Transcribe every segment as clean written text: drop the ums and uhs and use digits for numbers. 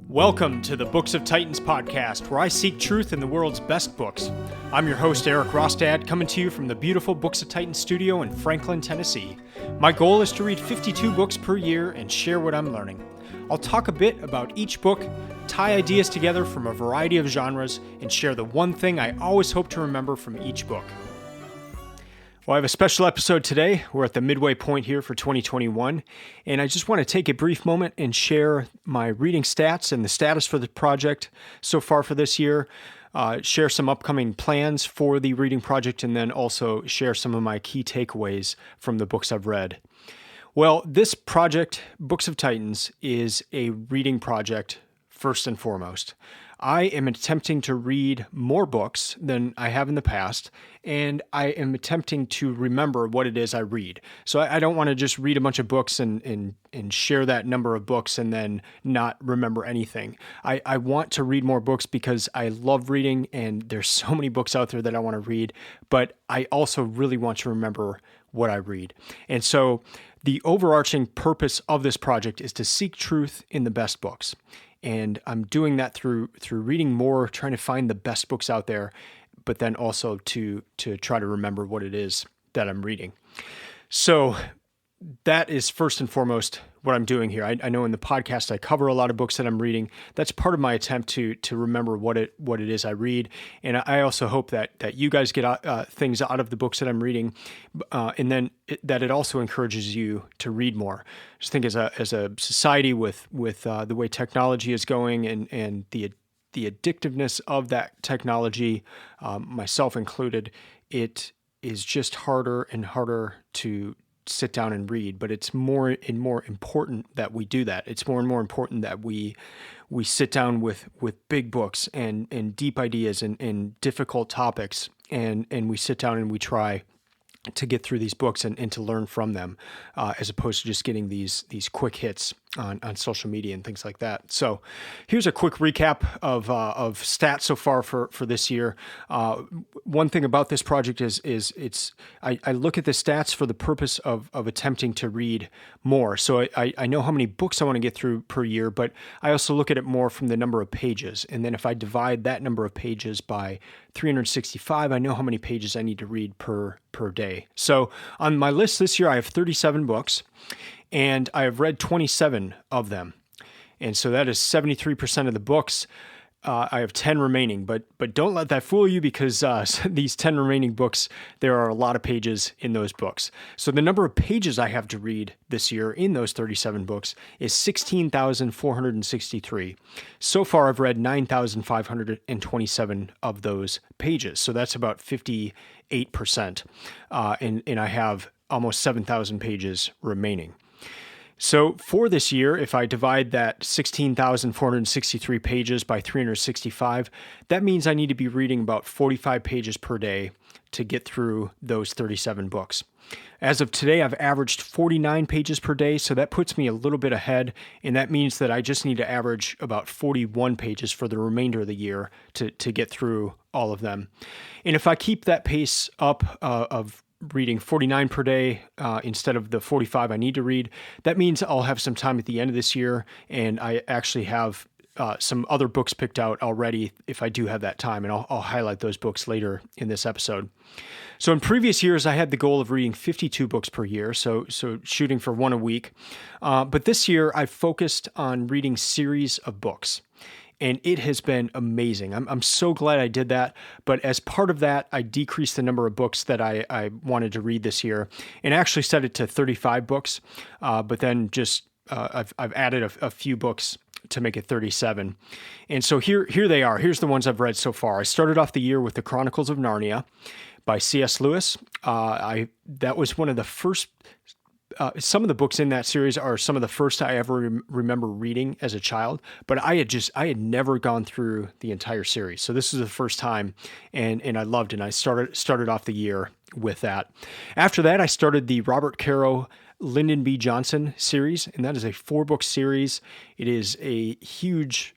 Welcome to the Books of Titans podcast, where I seek truth in the world's best books. I'm your host, Eric Rostad, coming to you from the beautiful Books of Titans studio in Franklin, Tennessee. My goal is to read 52 books per year and share what I'm learning. I'll talk a bit about each book, tie ideas together from a variety of genres, and share the one thing I always hope to remember from each book. Well, I have a special episode today. We're at the midway point here for 2021, and I just want to take a brief moment and share my reading stats and the status for the project so far for this year, share some upcoming plans for the reading project, and then also share some of my key takeaways from the books I've read. Well, this project, Books of Titans, is a reading project first and foremost. I am attempting to read more books than I have in the past, and I am attempting to remember what it is I read. So I don't want to just read a bunch of books and share that number of books and then not remember anything. I want to read more books because I love reading, and there's so many books out there that I want to read, but I also really want to remember what I read. And so the overarching purpose of this project is to seek truth in the best books. And I'm doing that through reading more, trying to find the best books out there, but then also to try to remember what it is that I'm reading. So that is first and foremost what I'm doing here. I know in the podcast I cover a lot of books that I'm reading. That's part of my attempt to remember what it is I read. And I also hope that you guys get things out of the books that I'm reading, and then that it also encourages you to read more. I just think as a society with the way technology is going and the addictiveness of that technology, myself included, it is just harder and harder to sit down and read, but it's more and more important that we do that. It's more and more important that we sit down with big books and deep ideas and difficult topics, and we sit down and we try to get through these books and to learn from them, as opposed to just getting these quick hits on social media and things like that. So here's a quick recap of stats so far for this year. One thing about this project is I look at the stats for the purpose of attempting to read more. So I know how many books I want to get through per year, but I also look at it more from the number of pages. And then if I divide that number of pages by 365, I know how many pages I need to read per day. So on my list this year, I have 37 books, and I have read 27 of them. And so that is 73% of the books. I have 10 remaining, but don't let that fool you, because these 10 remaining books, there are a lot of pages in those books. So the number of pages I have to read this year in those 37 books is 16,463. So far, I've read 9,527 of those pages. So that's about 58%. And I have almost 7,000 pages remaining. So for this year, if I divide that 16,463 pages by 365, that means I need to be reading about 45 pages per day to get through those 37 books. As of today, I've averaged 49 pages per day, so that puts me a little bit ahead, and that means that I just need to average about 41 pages for the remainder of the year to get through all of them. And if I keep that pace up of reading 49 per day instead of the 45 I need to read, that means I'll have some time at the end of this year, and I actually have some other books picked out already if I do have that time, and I'll highlight those books later in this episode. So in previous years, I had the goal of reading 52 books per year, so shooting for one a week. But this year, I've focused on reading series of books. And it has been amazing. I'm so glad I did that. But as part of that, I decreased the number of books that I wanted to read this year, and actually set it to 35 books. But then just I've added a few books to make it 37. And so here they are. Here's the ones I've read so far. I started off the year with The Chronicles of Narnia by C.S. Lewis. That was one of the first. Some of the books in that series are some of the first I ever remember reading as a child, but I had never gone through the entire series. So this is the first time, and I loved it. And I started off the year with that. After that, I started the Robert Caro Lyndon B. Johnson series, and that is a 4-book series. It is a huge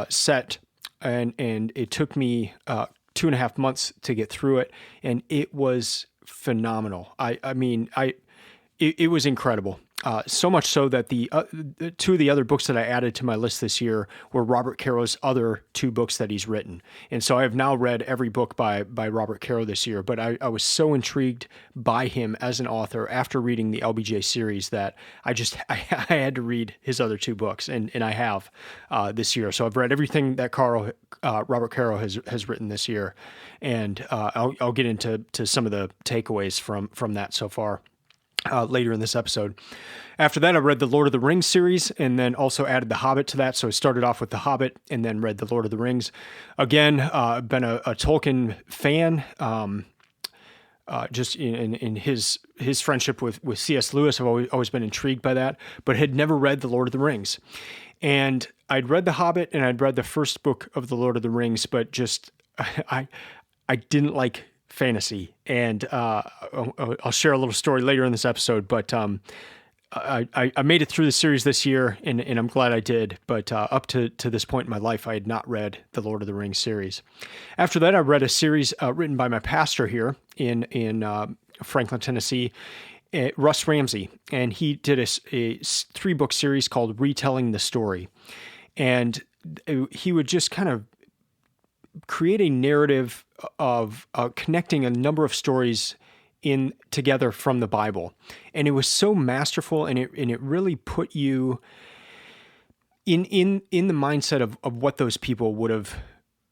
set, and it took me 2.5 months to get through it, and it was phenomenal. It was incredible. So much so that the two of the other books that I added to my list this year were Robert Caro's other two books that he's written. And so I have now read every book by Robert Caro this year, but I was so intrigued by him as an author after reading the LBJ series that I had to read his other two books, and I have this year. So I've read everything that Robert Caro has written this year, and I'll get into some of the takeaways from that so far. Later in this episode. After that, I read the Lord of the Rings series and then also added The Hobbit to that. So I started off with The Hobbit and then read the Lord of the Rings. Again, I've been a Tolkien fan. Just in his friendship with C.S. Lewis, I've always been intrigued by that, but had never read the Lord of the Rings. And I'd read The Hobbit and I'd read the first book of the Lord of the Rings, but just I didn't like fantasy, and I'll share a little story later in this episode, but I made it through the series this year, and I'm glad I did, but up to this point in my life, I had not read the Lord of the Rings series. After that, I read a series written by my pastor here in Franklin, Tennessee, Russ Ramsey, and he did a 3-book series called Retelling the Story, and he would just kind of create a narrative of connecting a number of stories in together from the Bible. And it was so masterful, and it really put you in the mindset of what those people would have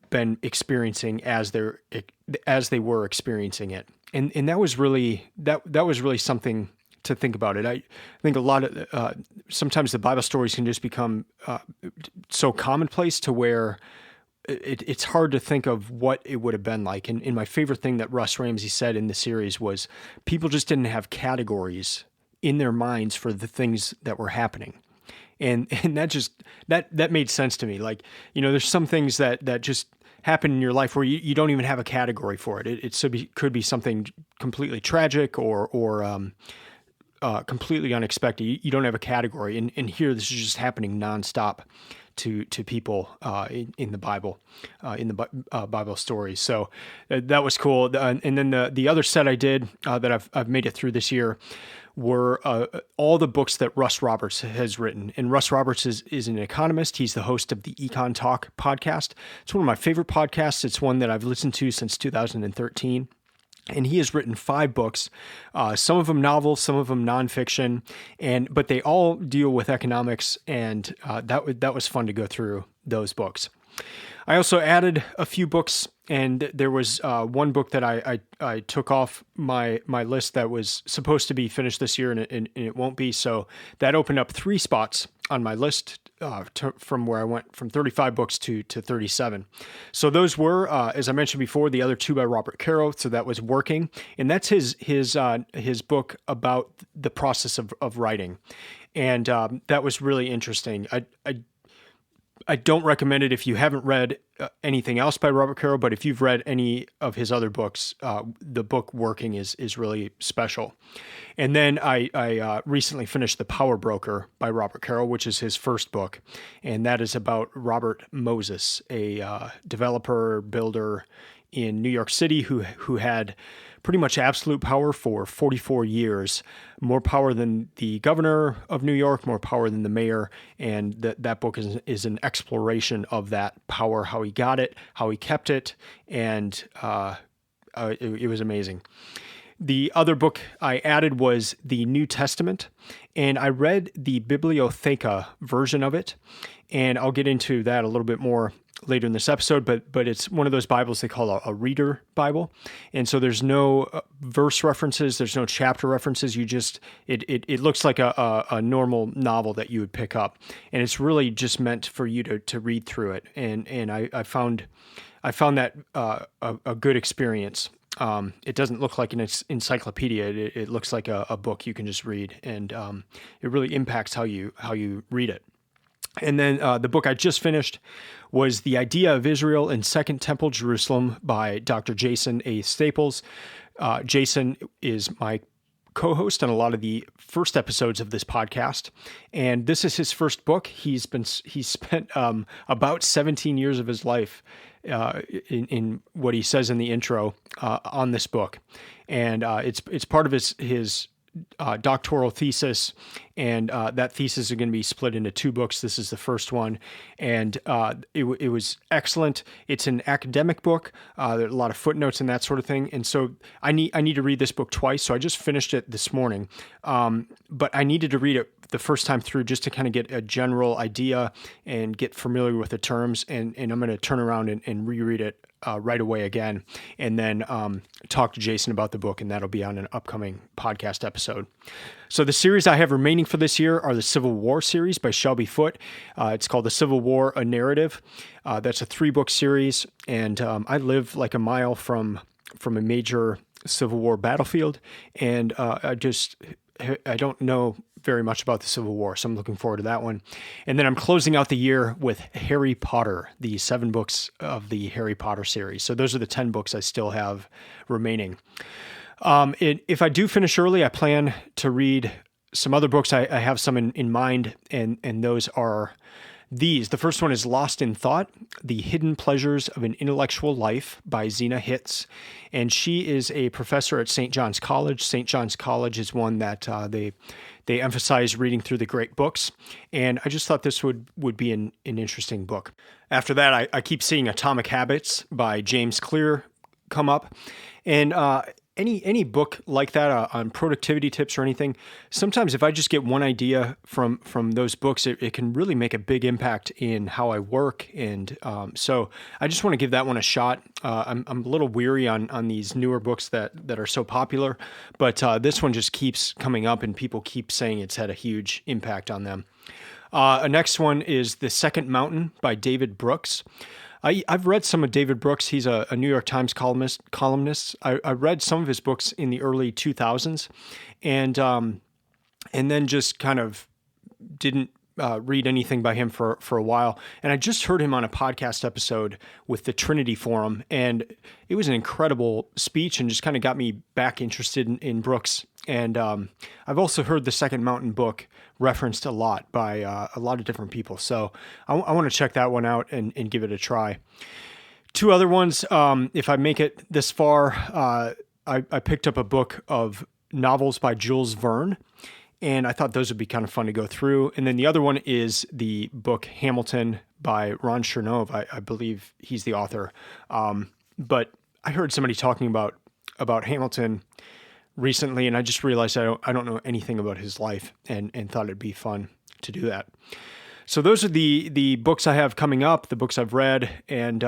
been experiencing as they were experiencing it. And that was really something to think about it. I think a lot of sometimes the Bible stories can just become so commonplace to where it's hard to think of what it would have been like. And my favorite thing that Russ Ramsey said in the series was people just didn't have categories in their minds for the things that were happening. And that made sense to me. Like, there's some things that just happen in your life where you don't even have a category for it. It could be something completely tragic or completely unexpected. You don't have a category. And here, this is just happening nonstop to people in the Bible, Bible stories. So that was cool. And then the other set I did that I've made it through this year were all the books that Russ Roberts has written. And Russ Roberts is an economist. He's the host of the Econ Talk podcast. It's one of my favorite podcasts. It's one that I've listened to since 2013. And he has written 5 books, some of them novels, some of them nonfiction, but they all deal with economics, and that was fun to go through those books. I also added a few books, and there was one book that I took off my list that was supposed to be finished this year, and it won't be. So that opened up 3 spots on my list from where I went from 35 books to 37. So those were, as I mentioned before, the other 2 by Robert Caro. So that was Working, and that's his book about the process of writing, and that was really interesting. I don't recommend it if you haven't read anything else by Robert Caro, but if you've read any of his other books, the book Working is really special. And then I recently finished The Power Broker by Robert Caro, which is his first book, and that is about Robert Moses, a developer, builder in New York City who had pretty much absolute power for 44 years, more power than the governor of New York, more power than the mayor. And that book is an exploration of that power, how he got it, how he kept it, and it was amazing. The other book I added was the New Testament, and I read the Bibliotheca version of it, and I'll get into that a little bit more later in this episode, but it's one of those Bibles they call a reader Bible. And so there's no verse references, there's no chapter references. It looks like a normal novel that you would pick up. And it's really just meant for you to read through it. And I found that a good experience. It doesn't look like an encyclopedia. It looks like a book you can just read, and it really impacts how you read it. And then the book I just finished was The Idea of Israel in Second Temple Jerusalem by Dr. Jason A. Staples. Jason is my co-host on a lot of the first episodes of this podcast, and this is his first book. He's spent about 17 years of his life in what he says in the intro on this book, and it's part of his doctoral thesis, and that thesis is going to be split into 2 books. This is the first one, and it was excellent. It's an academic book. There are a lot of footnotes and that sort of thing, and so I need to read this book twice. So I just finished it this morning, but I needed to read it the first time through just to kind of get a general idea and get familiar with the terms, and I'm going to turn around and reread it right away again, and then talk to Jason about the book, and that'll be on an upcoming podcast episode. So the series I have remaining for this year are the Civil War series by Shelby Foote. It's called The Civil War, A Narrative. That's a 3-book series, and I live like a mile from a major Civil War battlefield, and I don't know very much about the Civil War, so I'm looking forward to that one. And then I'm closing out the year with Harry Potter, the 7 books of the Harry Potter series. So those are the 10 books I still have remaining. If I do finish early, I plan to read some other books. I have some in mind, and those are these. The first one is Lost in Thought, The Hidden Pleasures of an Intellectual Life by Zena Hitz. And she is a professor at St. John's College. St. John's College is one that they emphasize reading through the great books. And I just thought this would be an interesting book. After that, I keep seeing Atomic Habits by James Clear come up. And any book like that on productivity tips or anything, sometimes if I just get one idea from those books, it can really make a big impact in how I work. And so I just want to give that one a shot. I'm a little weary on these newer books that are so popular, but this one just keeps coming up and people keep saying it's had a huge impact on them. Next one is The Second Mountain by David Brooks. I've read some of David Brooks. He's a New York Times columnist. I read some of his books in the early 2000s, and then just kind of didn't read anything by him for a while. And I just heard him on a podcast episode with the Trinity Forum, and it was an incredible speech and just kind of got me back interested in Brooks. And I've also heard The Second Mountain book referenced a lot by a lot of different people. So I want to check that one out and give it a try. 2 other ones, if I make it this far, I picked up a book of novels by Jules Verne, and I thought those would be kind of fun to go through. And then the other one is the book Hamilton by Ron Chernow. I believe he's the author. But I heard somebody talking about Hamilton recently, and I just realized I don't know anything about his life, and thought it'd be fun to do that. So those are the books I have coming up, the books I've read, and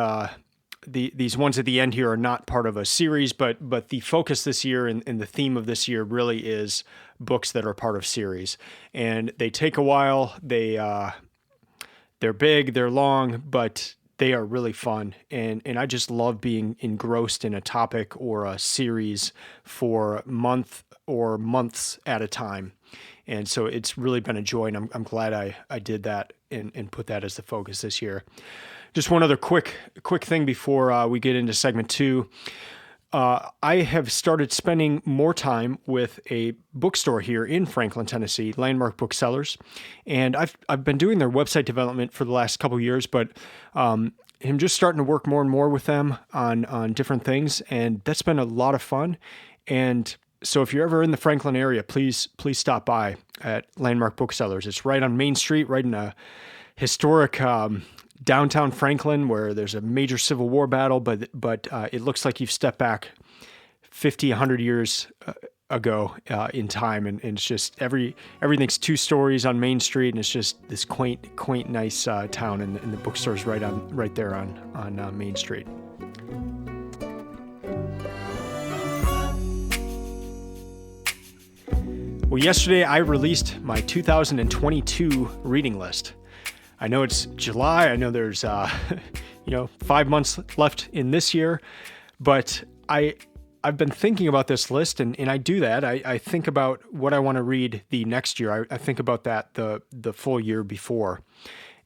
these ones at the end here are not part of a series, but the focus this year and the theme of this year really is books that are part of series. And they take a while, they're big, they're long, but they are really fun, and I just love being engrossed in a topic or a series for a month or months at a time. And so it's really been a joy, and I'm glad I did that and put that as the focus this year. Just one other quick thing before we get into segment 2. I have started spending more time with a bookstore here in Franklin, Tennessee, Landmark Booksellers, and I've been doing their website development for the last couple of years, but I'm just starting to work more and more with them on different things, and that's been a lot of fun. And so if you're ever in the Franklin area, please stop by at Landmark Booksellers. It's right on Main Street, right in a historic downtown Franklin, where there's a major Civil War battle, but it looks like you've stepped back 50, 100 years ago in time, and it's just everything's 2 stories on Main Street, and it's just this quaint, nice town, and the bookstore's right there on Main Street. Well, yesterday I released my 2022 reading list. I know it's July. I know there's 5 months left in this year, but I've been thinking about this list, and I do that. I think about what I want to read the next year. I think about that the full year before.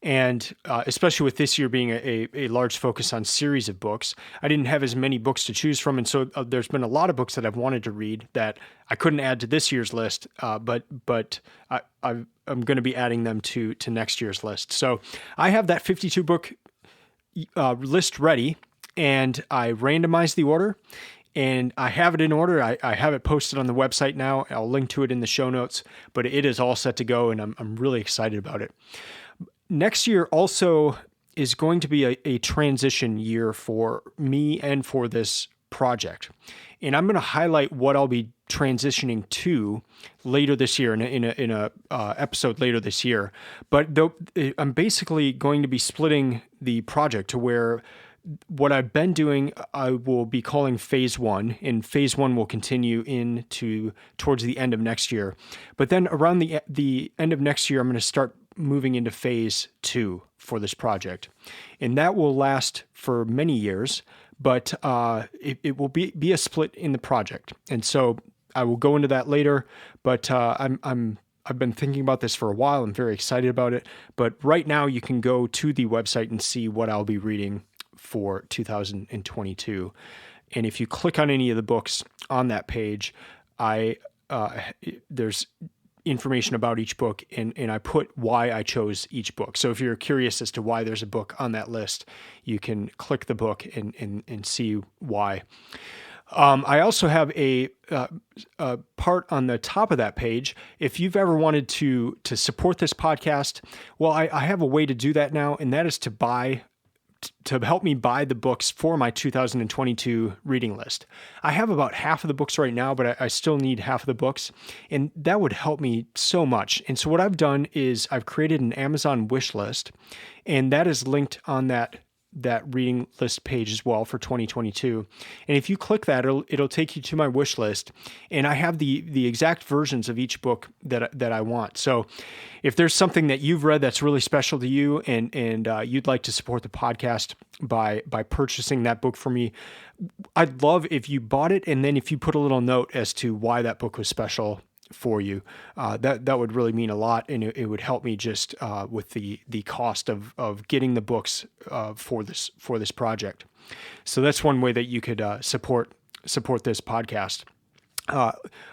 And especially with this year being a large focus on series of books, I didn't have as many books to choose from. And so there's been a lot of books that I've wanted to read that I couldn't add to this year's list, but I'm going to be adding them to next year's list. So I have that 52 book list ready, and I randomized the order. and I have it in order. I have it posted on the website now. I'll link to it in the show notes, but it is all set to go, and I'm really excited about it. Next year also is going to be a transition year for me and for this project. And I'm going to highlight what I'll be transitioning to later this year in a episode later this year. But I'm basically going to be splitting the project to where what I've been doing, I will be calling phase 1, and phase 1 will continue towards the end of next year. But then around the end of next year, I'm going to start moving into phase 2 for this project. And that will last for many years, but it will be a split in the project. And so I will go into that later, but I've been thinking about this for a while. I'm very excited about it. But right now you can go to the website and see what I'll be reading for 2022. And if you click on any of the books on that page, there's information about each book, and I put why I chose each book. So if you're curious as to why there's a book on that list, you can click the book and see why. I also have a part on the top of that page. If you've ever wanted to support this podcast, well, I have a way to do that now, and that is to help me buy the books for my 2022 reading list. I have about half of the books right now, but I still need half of the books, and that would help me so much. And so what I've done is I've created an Amazon wish list, and that is linked on that reading list page as well for 2022. And if you click that, it'll take you to my wish list, and I have the exact versions of each book that I want. So if there's something that you've read that's really special to you, and you'd like to support the podcast by purchasing that book for me, I'd love if you bought it, and then if you put a little note as to why that book was special for you. That would really mean a lot, and it would help me just with the cost of getting the books for this project. So that's one way that you could support this podcast.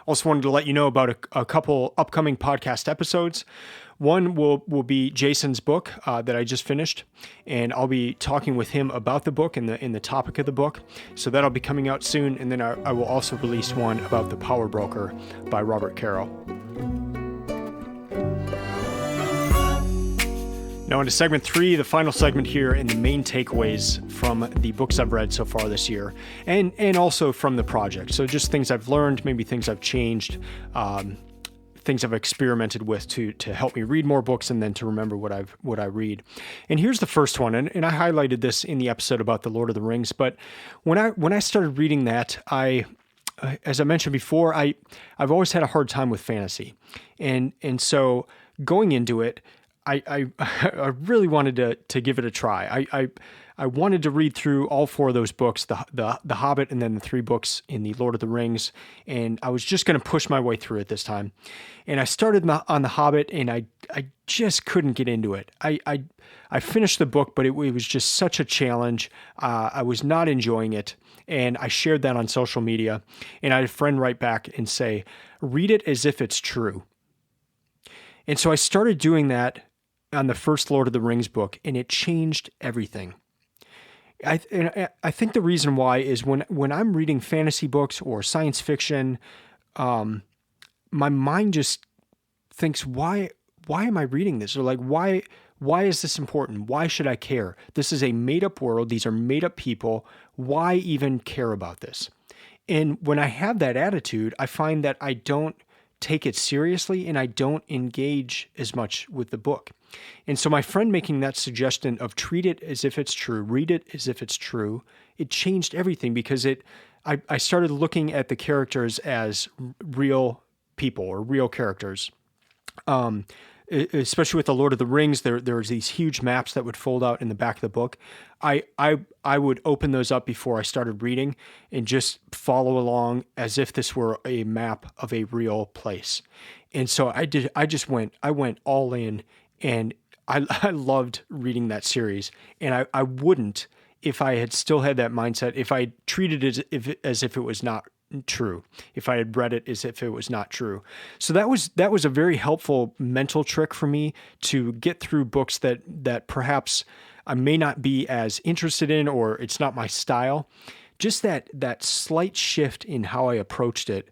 Also wanted to let you know about a couple upcoming podcast episodes. One will be Jason's book that I just finished, and I'll be talking with him about the book and the topic of the book. So that'll be coming out soon, and then I will also release one about The Power Broker by Robert Caro. Now into segment 3, the final segment here, and the main takeaways from the books I've read so far this year, and also from the project. So just things I've learned, maybe things I've changed, things I've experimented with to help me read more books and then to remember what I read. And here's the first one, and I highlighted this in the episode about the Lord of the Rings. But when I started reading that, as I mentioned before, I've always had a hard time with fantasy, and so going into it, I really wanted to give it a try. I wanted to read through all 4 of those books, the Hobbit, and then the 3 books in the Lord of the Rings, and I was just going to push my way through it this time. And I started on the Hobbit, and I just couldn't get into it. I finished the book, but it was just such a challenge. I was not enjoying it, and I shared that on social media, and I had a friend write back and say, read it as if it's true. And so I started doing that on the first Lord of the Rings book, and it changed everything. I think the reason why is when I'm reading fantasy books or science fiction, my mind just thinks, why am I reading this? Or like, why is this important? Why should I care? This is a made-up world. These are made-up people. Why even care about this? And when I have that attitude, I find that I don't take it seriously, and I don't engage as much with the book. And so my friend making that suggestion of treat it as if it's true, read it as if it's true, it changed everything, because I started looking at the characters as real people or real characters. Especially with the Lord of the Rings, there was these huge maps that would fold out in the back of the book. I would open those up before I started reading and just follow along as if this were a map of a real place. And so I went all in, and I loved reading that series. And I wouldn't, if I had still had that mindset, if I treated it as if it was not true, if I had read it as if it was not true. So that was a very helpful mental trick for me to get through books that perhaps I may not be as interested in, or it's not my style, just that slight shift in how I approached it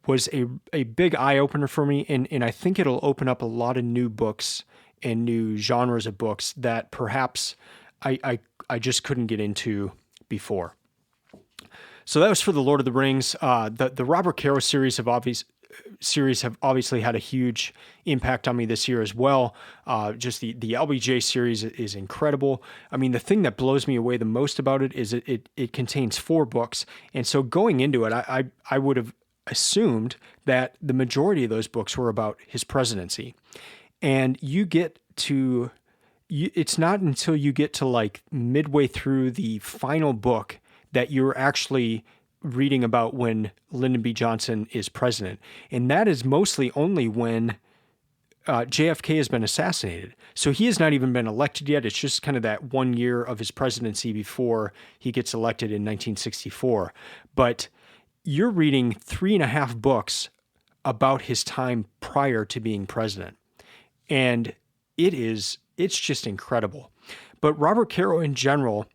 was a big eye-opener for me, and I think it'll open up a lot of new books and new genres of books that perhaps I just couldn't get into before. So that was for the Lord of the Rings. The Robert Caro series have obviously had a huge impact on me this year as well. Just the LBJ series is incredible. I mean, the thing that blows me away the most about it is it contains 4 books. And so going into it, I would have assumed that the majority of those books were about his presidency. And it's not until you get to like midway through the final book that you're actually reading about when Lyndon B. Johnson is president. And that is mostly only when JFK has been assassinated. So he has not even been elected yet. It's just kind of that 1 year of his presidency before he gets elected in 1964. But you're reading 3.5 books about his time prior to being president. And it's just incredible. But Robert Caro in general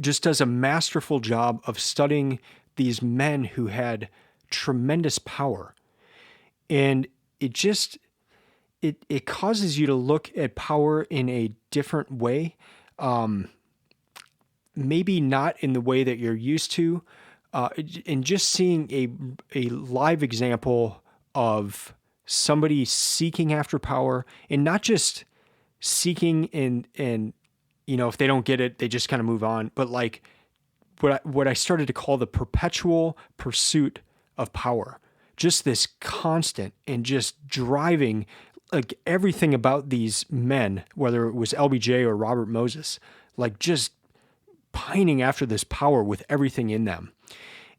just does a masterful job of studying these men who had tremendous power. And it causes you to look at power in a different way. Maybe not in the way that you're used to. And just seeing a live example of somebody seeking after power, and not just seeking and if they don't get it, they just kind of move on. But like what I started to call the perpetual pursuit of power, just this constant and just driving, like everything about these men, whether it was LBJ or Robert Moses, like just pining after this power with everything in them.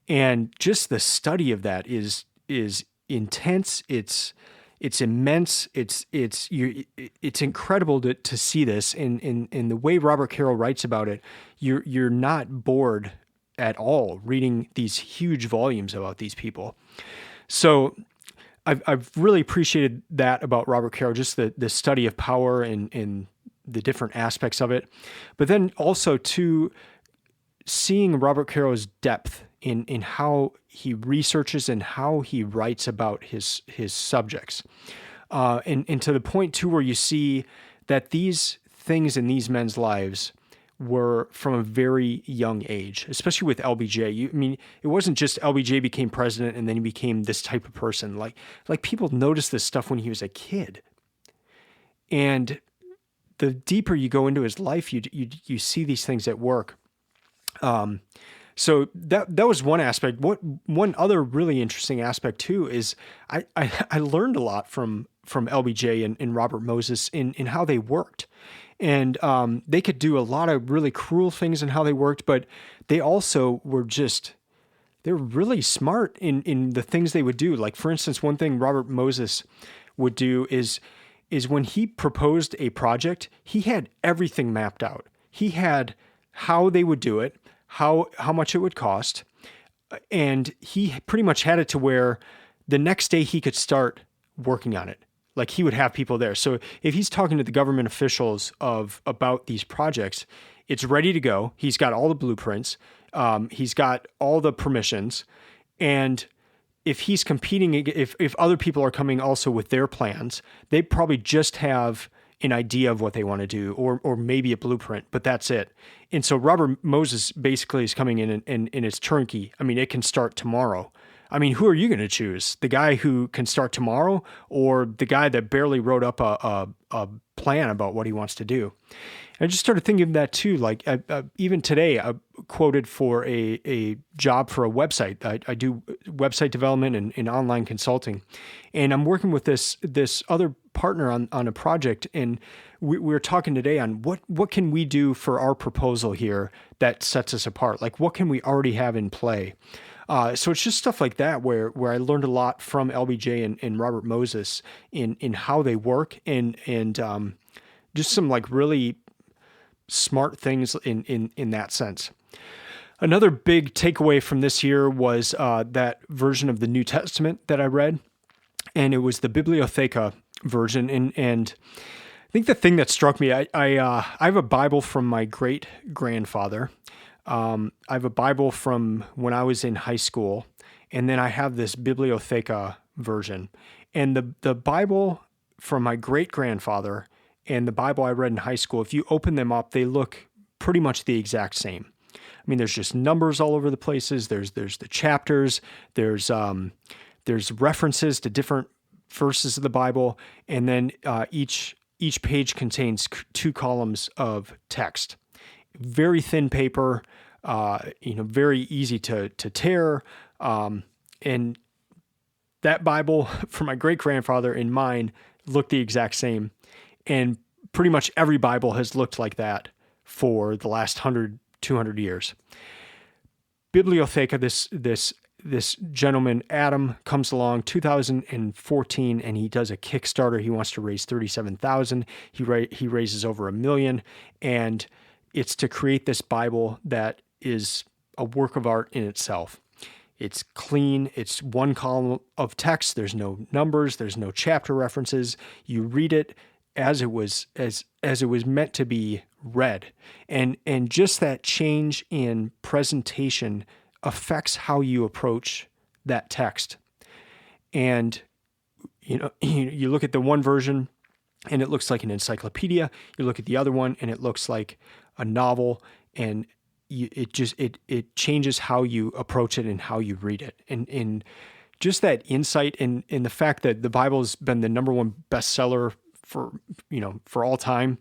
And just the study of that is intense. It's immense. It's incredible to see this. And the way Robert Caro writes about it, you're not bored at all reading these huge volumes about these people. So I've really appreciated that about Robert Caro, just the study of power and the different aspects of it. But then also to seeing Robert Caro's depth in how he researches and how he writes about his subjects. And to the point too, where you see that these things in these men's lives were from a very young age, especially with LBJ. It wasn't just LBJ became president and then he became this type of person. Like people noticed this stuff when he was a kid. And the deeper you go into his life, you see these things at work. So that was one aspect. One other really interesting aspect too is I learned a lot from LBJ and Robert Moses in how they worked. And they could do a lot of really cruel things in how they worked, but they also were they were really smart in the things they would do. Like, for instance, one thing Robert Moses would do is when he proposed a project, he had everything mapped out. He had how they would do it, how much it would cost, and he pretty much had it to where the next day he could start working on it. Like, he would have people there. So if he's talking to the government officials about these projects, it's ready to go. He's got all the blueprints. He's got all the permissions. And if he's competing, if other people are coming also with their plans, they probably just have an idea of what they want to do, or maybe a blueprint, but that's it. And so Robert Moses basically is coming in and it's turnkey. It can start tomorrow. Who are you going to choose? The guy who can start tomorrow, or the guy that barely wrote up a plan about what he wants to do? I just started thinking of that too. Like even today, I quoted for a job for a website. I do website development and online consulting, and I'm working with this other partner on a project, and we were talking today on what can we do for our proposal here that sets us apart. Like, what can we already have in play? So it's just stuff like that where I learned a lot from LBJ and Robert Moses in how they work and just some like really smart things in that sense. Another big takeaway from this year was that version of the New Testament that I read, and it was the Bibliotheca version. And I think the thing that struck me, I have a Bible from my great grandfather. I have a Bible from when I was in high school, and then I have this Bibliotheca version. And the Bible from my great-grandfather and the Bible I read in high school, if you open them up, they look pretty much the exact same. I mean, there's just numbers all over the places. There's the chapters. There's references to different verses of the Bible, and then each page contains 2 columns of text. Very thin paper, very easy to tear, and that Bible for my great-grandfather and mine looked the exact same, and pretty much every Bible has looked like that for the last 100, 200 years. Bibliotheca, this gentleman, Adam, comes along 2014, and he does a Kickstarter. He wants to raise $37,000. He raises over $1 million, and it's to create this Bible that is a work of art in itself. It's clean. It's 1 column of text. There's no numbers. There's no chapter references. You read it as it was meant to be read, and just that change in presentation affects how you approach that text. And you look at the one version and it looks like an encyclopedia. You look at the other one and it looks like a novel, and it changes how you approach it and how you read it. And just that insight in the fact that the Bible's been the number 1 bestseller for all time.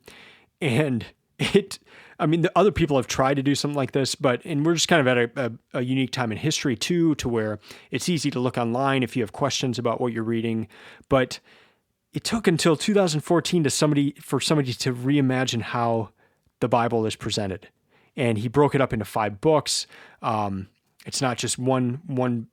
And the other people have tried to do something like this, and we're just kind of at a unique time in history too, to where it's easy to look online if you have questions about what you're reading. But it took until 2014 for somebody to reimagine how the Bible is presented. And he broke it up into 5 books. It's not just one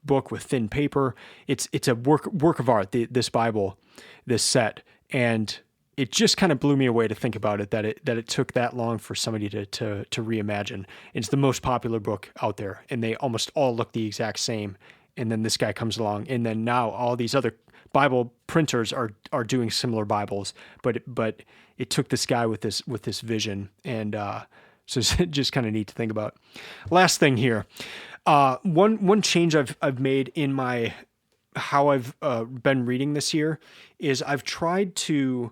book with thin paper. It's a work of art, this Bible, this set. And it just kind of blew me away to think about it, that it took that long for somebody to reimagine. It's the most popular book out there, and they almost all look the exact same. And then this guy comes along, and then now all these other Bible printers are doing similar Bibles, but it took this guy with this vision, and so it's just kind of neat to think about. Last thing here, one change I've made in how I've been reading this year is I've tried to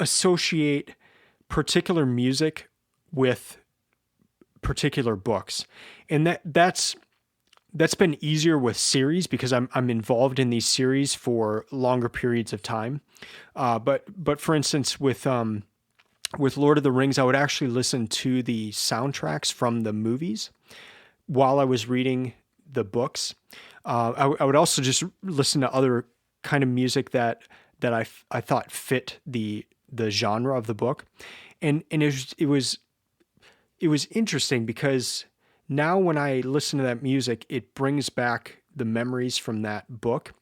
associate particular music with particular books, and that's been easier with series because I'm involved in these series for longer periods of time. But for instance, with Lord of the Rings, I would actually listen to the soundtracks from the movies while I was reading the books. I would also just listen to other kind of music that I thought fit the genre of the book, and it was interesting because now when I listen to that music, it brings back the memories from that book,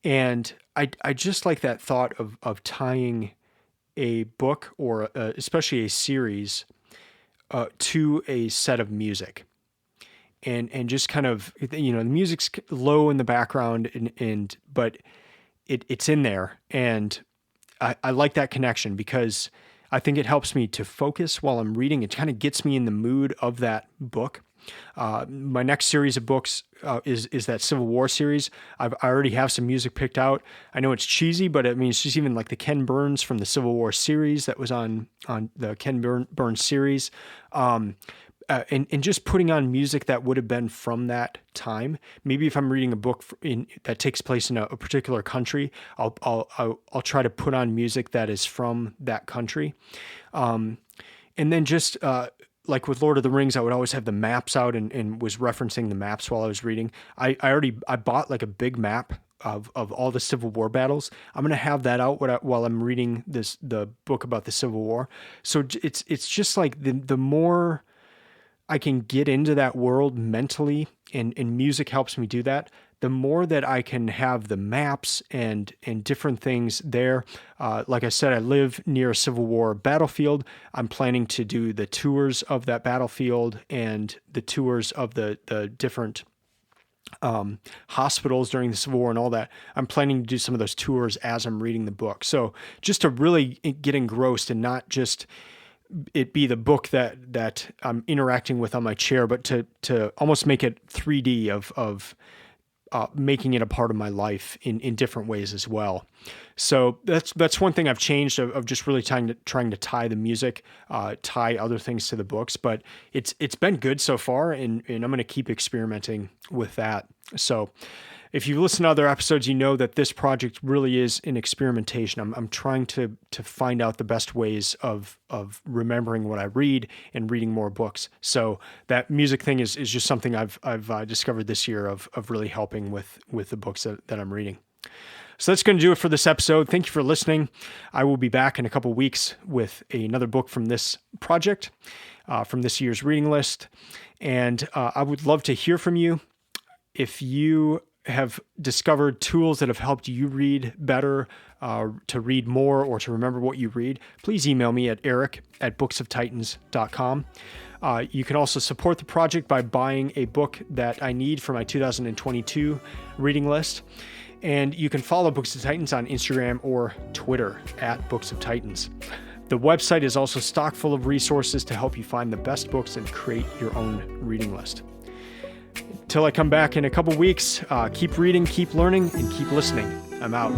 and I just like that thought of tying a book or especially a series to a set of music. And just kind of, the music's low in the background, but it's in there, and I like that connection because I think it helps me to focus while I'm reading. It kind of gets me in the mood of that book. My next series of books is that Civil War series. I already have some music picked out. I know it's cheesy, but it's just even like the Ken Burns from the Civil War series that was on the Ken Burns series. And just putting on music that would have been from that time. Maybe if I'm reading a book that takes place in a particular country, I'll try to put on music that is from that country. And then just like with Lord of the Rings, I would always have the maps out and was referencing the maps while I was reading. I bought like a big map of all the Civil War battles. I'm going to have that out while I'm reading the book about the Civil War. So it's just like the more I can get into that world mentally, and music helps me do that, the more that I can have the maps and different things there. Like I said, I live near a Civil War battlefield. I'm planning to do the tours of that battlefield and the tours of the different hospitals during the Civil War and all that. I'm planning to do some of those tours as I'm reading the book. So just to really get engrossed and not just it be the book that I'm interacting with on my chair, but to almost make it 3D of making it a part of my life in different ways as well. So that's one thing I've changed of just really trying to tie the music, tie other things to the books. But it's been good so far, and I'm going to keep experimenting with that. So if you listen to other episodes, you know that this project really is an experimentation. I'm trying to find out the best ways of remembering what I read and reading more books. So that music thing is just something I've discovered this year of really helping with the books that I'm reading. So that's going to do it for this episode. Thank you for listening. I will be back in a couple weeks with another book from this project, from this year's reading list. And I would love to hear from you. If you have discovered tools that have helped you read better, to read more, or to remember what you read, please email me at eric@booksoftitans.com. You can also support the project by buying a book that I need for my 2022 reading list. And you can follow Books of Titans on Instagram or Twitter at Books of Titans. The website is also stock full of resources to help you find the best books and create your own reading list. Till I come back in a couple weeks, keep reading, keep learning, and keep listening. I'm out.